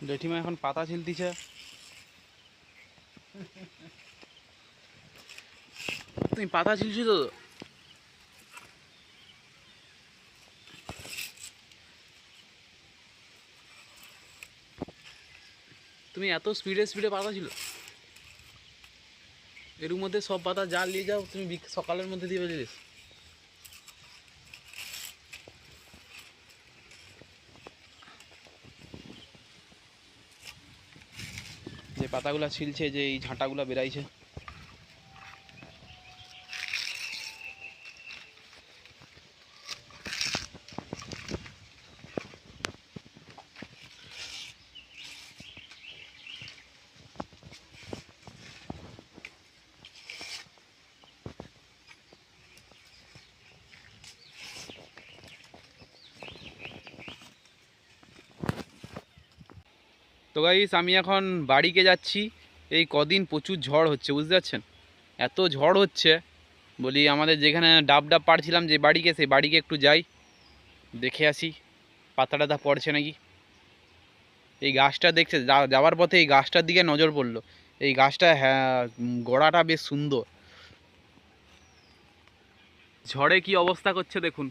জেঠিমা এখন পাতা ছিলতিছে। তুমি পাতা ছিলছি তো? তুমি এত স্পিডে স্পিডে পাতা ছিল? এর মধ্যে সব পাতা যা নিয়ে যাও তুমি সকালের মধ্যে দিয়ে বেরিয়ে। যে পাতাগুলা ছিলছে, যে এই ঝাঁটাগুলা বেরাইছে, তো গাইস আমি এখন বাড়িকে যাচ্ছি। এই কদিন প্রচুর ঝড় হচ্ছে, বুঝতে পারছেন? এত ঝড় হচ্ছে, বলি আমাদের যেখানে ডাব ডাব পাড়ছিলাম যে বাড়িকে, সেই বাড়িকে একটু যাই, দেখে আসি পাতা টাতা পড়ছে নাকি। এই গাছটা দেখছে, যাওয়ার পথে এই গাছটার দিকে নজর পড়লো। এই গাছটা, হ্যাঁ, গোড়াটা বেশ সুন্দর। ঝড়ে কি অবস্থা করছে দেখুন।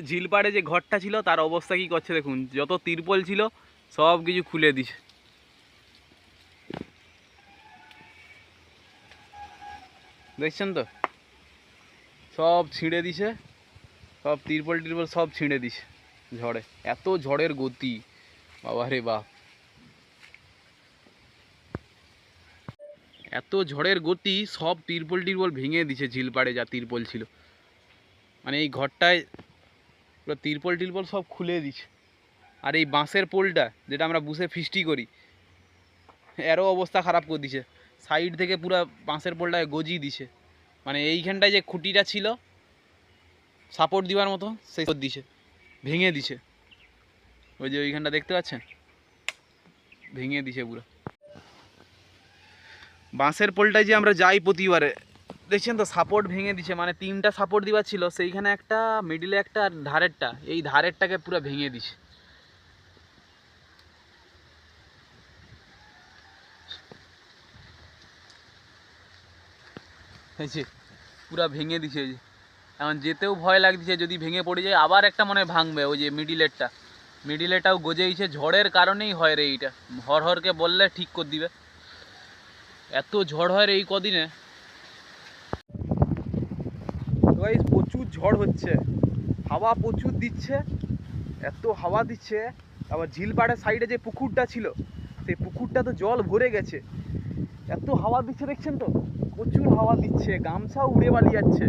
ঝিলপাড়ে যে ঘরটা ছিল তার অবস্থা কি করছে দেখুন, যত তিরপল ছিল সব কিছু খুলে দিছে। দেখছেন তো, সব ছিঁড়ে দিছে, সব তিরপল টিরপল সব ছিঁড়ে দিছে ঝড়ে। এত ঝড়ের গতি, বাবা রে বাপ! এত ঝড়ের গতি, সব তিরপল টিরপল ভেঙে দিছে। ঝিলপাড়ে যা তিরপল ছিল, মানে এই ঘরটায় পুরো তিরপল টিরপল সব খুলে দিছে। আর এই বাঁশের পোলটা যেটা আমরা বুসে ফিস্টি করি, এরও অবস্থা খারাপ করে দিছে। সাইড থেকে পুরো বাঁশের পোলটায় গজিয়ে দিছে। মানে এইখানটায় যে খুঁটিটা ছিল সাপোর্ট দিবার মতো, সেই দিছে, ভেঙে দিছে। ওই যে ওইখানটা দেখতে পাচ্ছেন, ভেঙে দিছে পুরো। বাঁশের পোলটায় যে আমরা যাই প্রতিবারে, দেখছেন তো সাপোর্ট ভেঙে দিছে। মানে 3টা সাপোর্ট দিবার ছিল, সেইখানে একটা, মিডিলে একটা, আর ধারেরটা, এই ধারেরটাকে পুরো ভেঙে দিছে। হয়েছে, পুরো ভেঙে দিছে। এখন যেতেও ভয় লাগছে, যদি ভেঙে পড়ে যায় আবার একটা মনে ভাঙবে। ওই যে মিডিলেরটাও গজেইছে। ঝড়ের কারণেই হয় রে এইটা, হরহরকে বললে ঠিক করে দিবে। এত ঝড় হয় রে এই কদিনে। প্রচুর ঝড় হচ্ছে, হাওয়া প্রচুর দিচ্ছে, এত হাওয়া দিচ্ছে। আবার ঝিলপাড়ের সাইডে যে পুকুরটা ছিল, সেই পুকুরটা তো জল ভরে গেছে। এত হাওয়া দিচ্ছে দেখছেন তো, প্রচুর হাওয়া দিচ্ছে, গামছাও উড়ে পালিয়ে যাচ্ছে।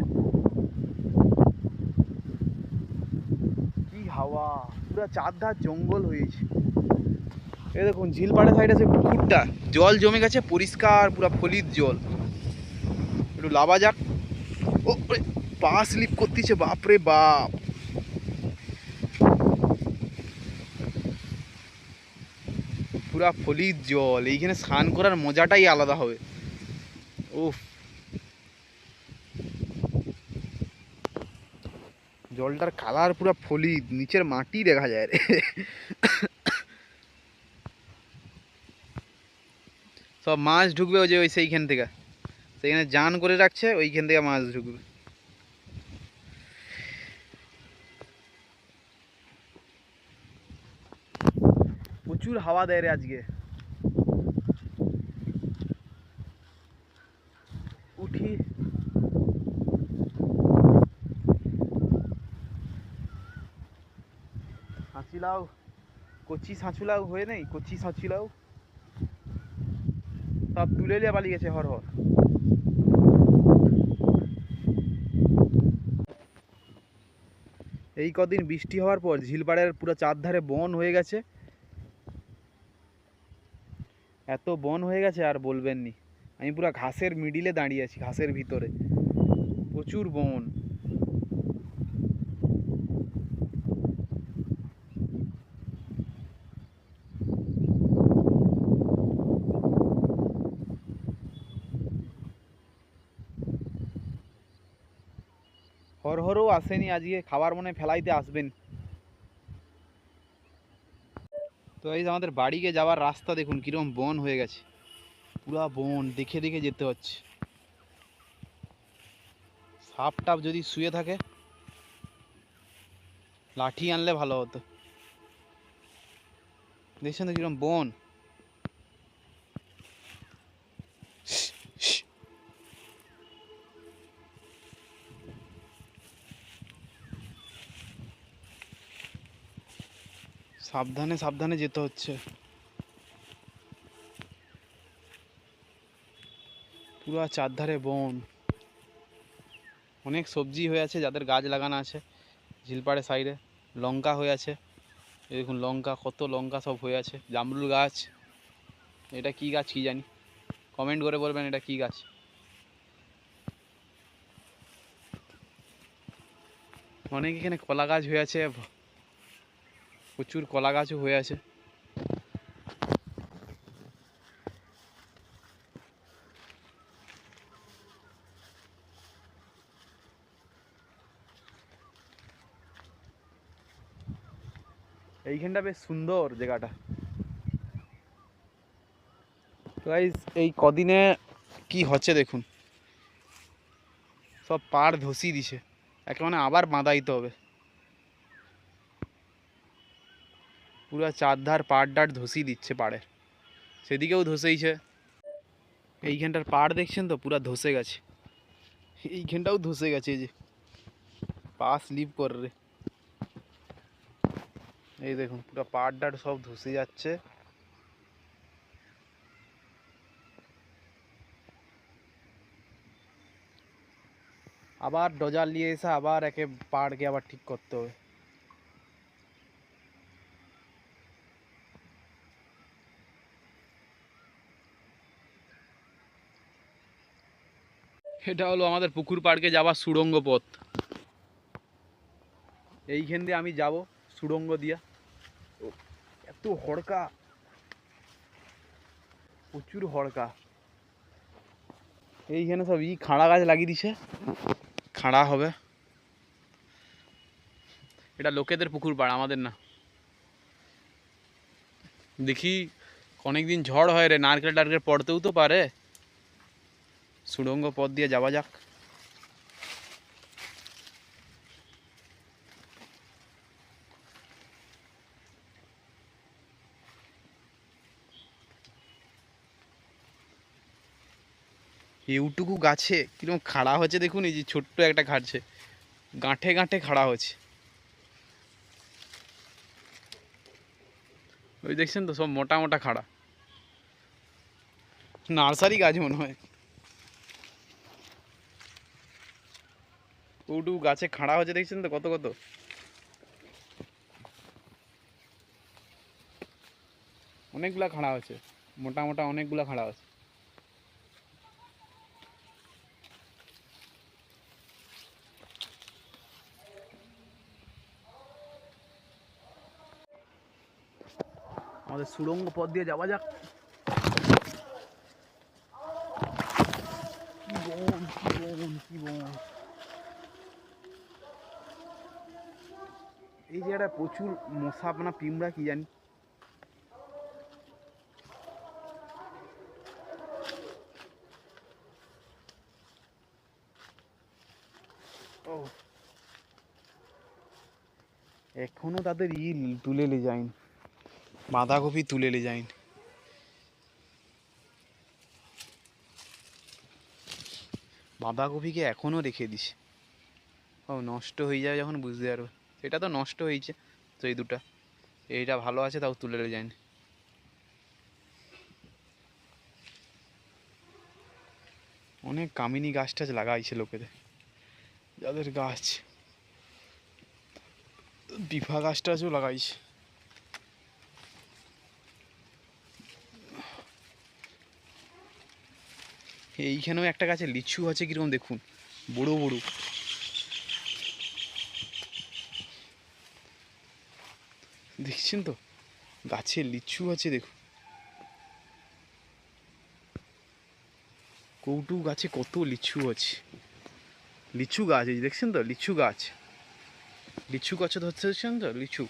কি হাওয়া! পুরো চারধার জঙ্গল হয়েছে। এই দেখুন ঝিলপাড়ের সাইডে সে পুকুরটা, জল জমে গেছে, পরিষ্কার পুরো ফলিত জল। একটু লাভা যাক। ও পা স্লিপ করতেছে, বাপরে বাপ! পুরা ফলিত জল, এইখানে স্নান করার মজাটাই আলাদা হবে। উফ, জলটার কালার পুরা ফলিত, নিচের মাটি দেখা যায় রে। সব মাছ ঢুকবে ওই যে ওই সেইখান থেকে, সেইখানে জান করে রাখছে, ওইখান থেকে মাছ ঢুকবে। প্রচুর হাওয়া দেয় রে আজকে। উঠি, হাঁচিলাও, কচি সাঁচুলাও হয়ে নেই, কচি সাঁচুলাও সব তুলে নিয়ে পালিয়ে গেছে হর হর। এই কদিন বৃষ্টি হওয়ার পর ঝিলপাড়ের পুরো চারধারে বন হয়ে গেছে। এত বন হয়ে গেছে আর বলবেন নি। আমি পুরো ঘাসের মিডিলে দাঁড়িয়ে আছি, ঘাসের ভিতরে প্রচুর বন। হরহরও আসেনি আজকে, খাবার মনে ফেলাইতে আসবেন। তো এই যে আমাদের বাড়িকে যাওয়ার রাস্তা দেখুন কীরকম বন হয়ে গেছে, পুরা বন, দেখে দেখে যেতে হচ্ছে। সাপ টাপ যদি শুয়ে থাকে লাঠি আনলে ভালো হতো। দেখছেন তো কীরকম বন। সাবধানে সাবধানে যেতে হচ্ছে। পুরা চারধারে বন। অনেক সবজি হয়ে আছে যাদের গাছ লাগানো আছে ঝিলপাড়ের সাইডে। লঙ্কা হয়ে আছে, এই দেখুন লঙ্কা, কত লঙ্কা সব হয়ে আছে। জামরুল গাছ, এটা কি গাছ কি জানি, কমেন্ট করে বলবেন এটা কি গাছ। অনেক এখানে কলা গাছ হয়ে আছে, প্রচুর কলা গাছও হয়ে আছে। এইখানটা বেশ সুন্দর জায়গাটা। তো গাইস এই কদিনে কি হচ্ছে দেখুন, সব পাড় ধসিয়ে দিছে, একে মানে আবার বাঁধাইতে হবে। পুরো চারধার পাড় ডাড় ধসিয়ে দিচ্ছে পাড়ের, সেদিকেও ধসেইছে। এইখানটার পাড় দেখছেন তো পুরা ধসে গেছে, এইখানটাও ধসে গেছে, এই যে পা স্লিপ করে। এই দেখুন পুরো পাড় ডাড় সব ধসে যাচ্ছে। আবার ডজার নিয়ে এসে আবার একে পাড়কে আবার ঠিক করতে হবে। এটা হলো আমাদের পুকুর পাড়কে যাওয়ার সুড়ঙ্গ পথ। এইখান দিয়ে আমি যাব সুড়ঙ্গ দিয়া। এত হড়কা, প্রচুর হড়কা। এইখানে সব খাড়া গাছ লাগিয়ে দিছে, খাড়া হবে। এটা লোকেদের পুকুর পাড়, আমাদের না। দেখি অনেকদিন ঝড় হয় রে, নারকেল টারকেল পড়তেও তো পারে। সুড়ঙ্গ পথ দিয়ে যাওয়া যাক। এইটুকু গাছে কিরকম খাড়া হচ্ছে দেখুন, এই যে ছোট্ট একটা খাড়ছে, গাঁঠে গাঁঠে খাড়া হচ্ছে। ওই দেখছেন তো সব মোটা মোটা খাড়া, নার্সারি গাছ মনে হয়। ওটুকু গাছে খাড়া হচ্ছে দেখছেন তো কত কত। অনেকগুলা খাড়া হচ্ছে, মোটা মোটা অনেকগুলা খাড়া হচ্ছে। আমাদের সুড়ঙ্গ পথ দিয়ে যাওয়া যাক। কি বন কি বন কি বন। এই জায়গাটা প্রচুর মশা না পিঁমড়া কি জানি। ও এখনো তাদের তুলে নিয়ে যায়নি, বাঁধাকপি তুলে নিয়ে যায়নি। বাঁধাকপিকে এখনো রেখে দিছে। ও নষ্ট হয়ে যাবে যখন বুঝতে পারবে। এটা তো নষ্ট হয়েছে, তো এই দুটা, এইটা ভালো আছে তাও তুলে নিয়ে যায়নি। অনেক কামিনী গাছ টাছ লাগাইছে লোকেদের, যাদের গাছ, বিফা গাছ টাছও লাগাইছে। এইখানেও একটা গাছে লিচু আছে কিরকম দেখুন, বড় বড়। দেখছেন তো গাছে লিচু আছে দেখুন, কৌটু গাছে কত লিচু আছে। লিচু গাছ এই দেখছেন তো, লিচু গাছ, লিচু গাছে ধরতে দেখছেন তো লিচু।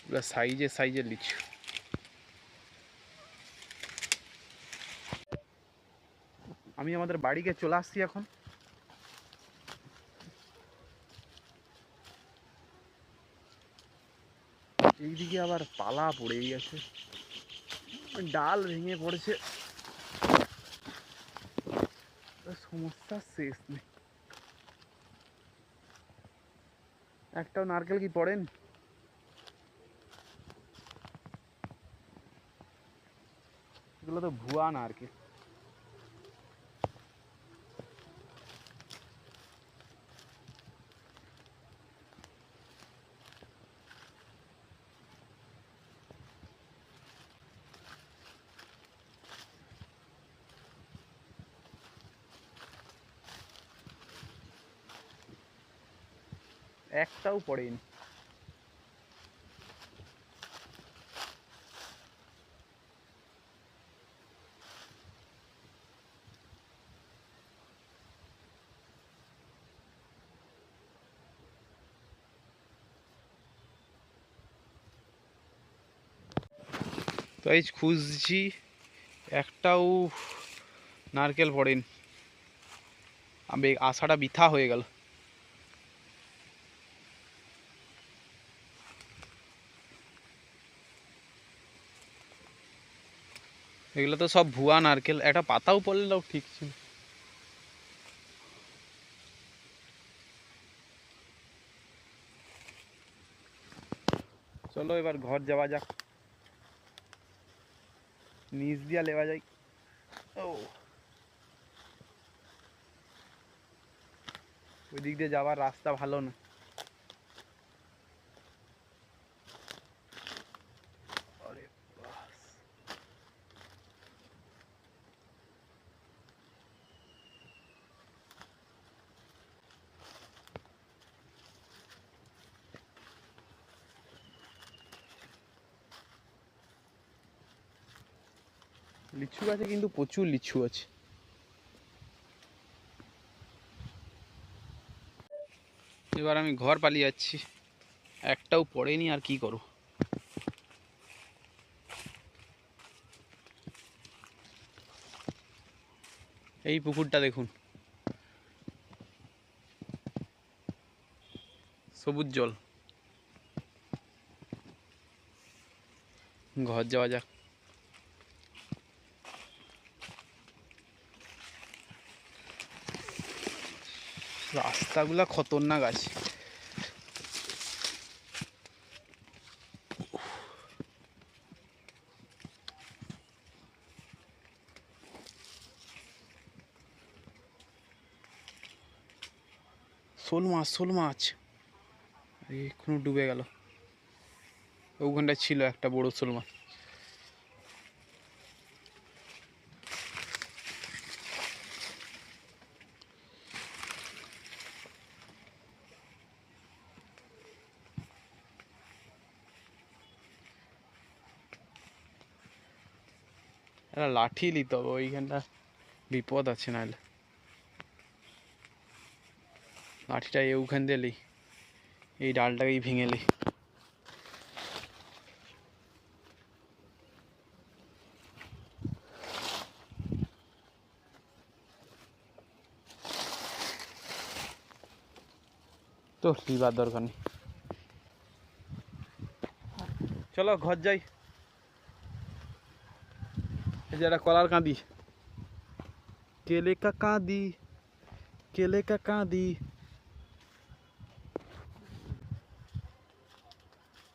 পুরো সাইজে সাইজে লিচু। আমি আমাদের বাড়িকে চলে আসছি এখন। এইদিকে আবার পালা পড়ে গেছে, ডাল ভেঙে পড়েছে, সমস্যা শেষ নেই। একটাও নারকেল কি পড়েন? এগুলো তো ভুয়া নারকেল। একটাও পড়েনি। তো এই খুঁজছি, একটাও নারকেল পড়েনি। আশাটা বৃথা হয়ে গেল। এগুলো তো সব ভুয়া নারকেল, একটা পাতাও পড়লেও ঠিক ছিল। চলো এবার ঘর যাওয়া যাক, নিচ দিয়া লেওয়া যায়। ও ওই দিক দিয়ে যাওয়ার রাস্তা ভালো না। আরে বাস, লিচু গাছে কিন্তু প্রচুর লিচু আছে। এবার আমি ঘর পালিয়ে যাচ্ছি, একটাও পড়েনি, আর কি করো। এই পুকুরটা দেখুন, সবুজ জল। ঘর যাওয়া যাক। রাস্তাগুলা খতরনাক আছে। শোল মাছ, শোল মাছ, এখনো ডুবে গেল। ওখানটায় ছিল একটা বড় শোল মাছ। একটা লাঠি নিতে হবে, ওইখানটা বিপদ আছে, নাহলে লাঠিটা ওখান দিয়ে লি, এই ডালটাকেই ভেঙে লি। তো লিবার দরকার নেই, চলো ঘর যাই। এই যে একটা কলার কাঁদি, কেলে কা কাঁদি, কেলে কা কাঁদি।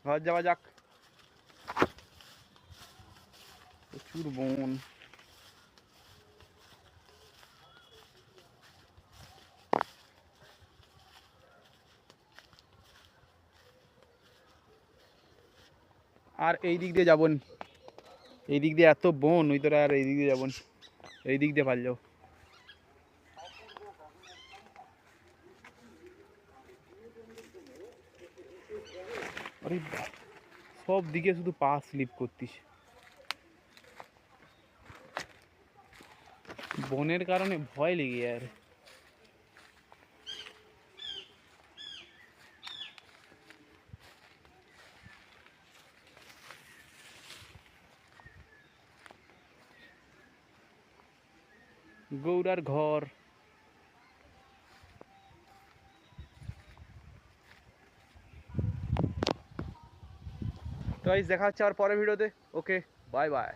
ঘর যাওয়া যাক, প্রচুর বন। আর এই দিক দিয়ে যাবন, এই দিক দিয়ে এত বন, ওই তোরা আর এই দিক দিয়ে যাবন, এই দিক দিয়ে পাল যাও। আরে সব দিকে শুধু পা স্লিপ করতিস, বনের কারণে ভয় লেগে আর। গৌরার ঘর। তো গাইস দেখা হচ্ছে আর পরের ভিডিওতে। ওকে, বাই বাই।